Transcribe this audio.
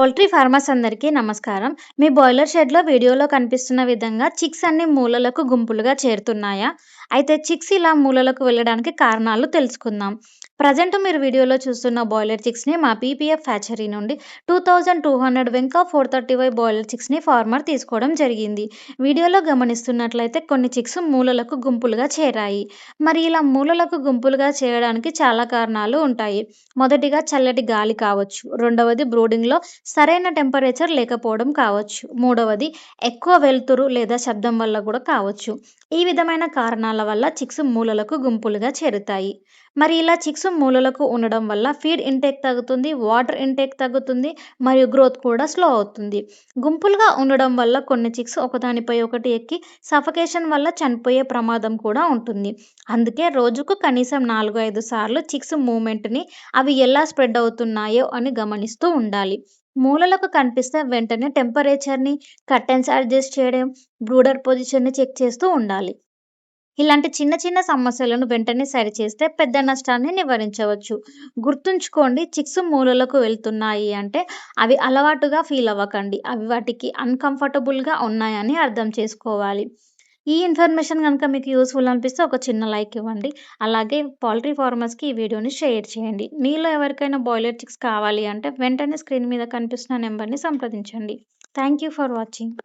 Poultry farmers అందరికీ నమస్కారం. మీ boiler షెడ్‌లో వీడియోలో కనిపిస్తున్న విధంగా చిక్స్ అన్ని మూలలకు గుంపులుగా చేరుతున్నాయా? అయితే చిక్స్ ఇలా మూలలకు వెళ్ళడానికి కారణాలు తెలుసుకుందాం. ప్రెజెంట్ మీరు వీడియోలో చూస్తున్న బాయిలర్ చిక్స్‌ని మా పీపీఎఫ్ హ్యాచరీ నుండి 2200 వెంకా 435 బాయిలర్ చిక్స్‌ని ఫార్మర్ తీసుకోవడం జరిగింది. వీడియోలో గమనిస్తున్నట్లయితే కొన్ని చిక్స్ మూలలకు గుంపులుగా చేరాయి. మరి ఇలా మూలలకు గుంపులుగా చేరడానికి చాలా కారణాలు ఉంటాయి. మొదటిగా చల్లటి గాలి కావచ్చు. రెండవది బ్రూడింగ్‌లో సరైన టెంపరేచర్ లేకపోవడం కావచ్చు. మూడవది ఎక్కువ వెలుతురు లేదా శబ్దం వల్ల కూడా కావచ్చు. ఈ విధమైన కారణాల వల్ల చిక్స్ మూలలకు గుంపులుగా చేరుతాయి. మరి ఇలా చిక్స్ మూలలకు ఉండడం వల్ల ఫీడ్ ఇంటేక్ తగ్గుతుంది, వాటర్ ఇంటేక్ తగ్గుతుంది మరియు గ్రోత్ కూడా స్లో అవుతుంది. గుంపులుగా ఉండడం వల్ల కొన్ని చిక్స్ ఒకదానిపై ఒకటి ఎక్కి సఫకేషన్ వల్ల చనిపోయే ప్రమాదం కూడా ఉంటుంది. అందుకే రోజుకు కనీసం 4, 5 సార్లు చిక్స్ మూవ్‌మెంట్‌ని అవి ఎలా స్ప్రెడ్ అవుతున్నాయో అని గమనిస్తూ ఉండాలి. మూలలకు కనిపిస్తే వెంటనే టెంపరేచర్‌ని, కర్టెన్స్ అడ్జస్ట్ చేయడం, బ్రూడర్ పొజిషన్‌ని చెక్ చేస్తూ ఉండాలి. ఇలాంటి చిన్న చిన్న సమస్యలను వెంటనే సరిచేస్తే పెద్ద నష్టాన్ని నివారించవచ్చు. గుర్తుంచుకోండి, చిక్స్ మూలలకు వెళ్తున్నాయి అంటే అవి అలవాటుగా ఫీల్ అవ్వకండి. అవి వాటికి అన్‌కంఫర్టబుల్‌గా ఉన్నాయని అర్థం చేసుకోవాలి. ఈ ఇన్ఫర్మేషన్ గనుక మీకు యూజ్‌ఫుల్ అనిపిస్తే ఒక చిన్న లైక్ ఇవ్వండి. అలాగే పౌల్ట్రీ ఫార్మర్స్‌కి ఈ వీడియోని షేర్ చేయండి. మీలో ఎవరికైనా బాయిలర్ చిక్స్ కావాలి అంటే వెంటనే స్క్రీన్ మీద కనిపిస్తున్న నంబర్‌ని సంప్రదించండి. Thank you for watching.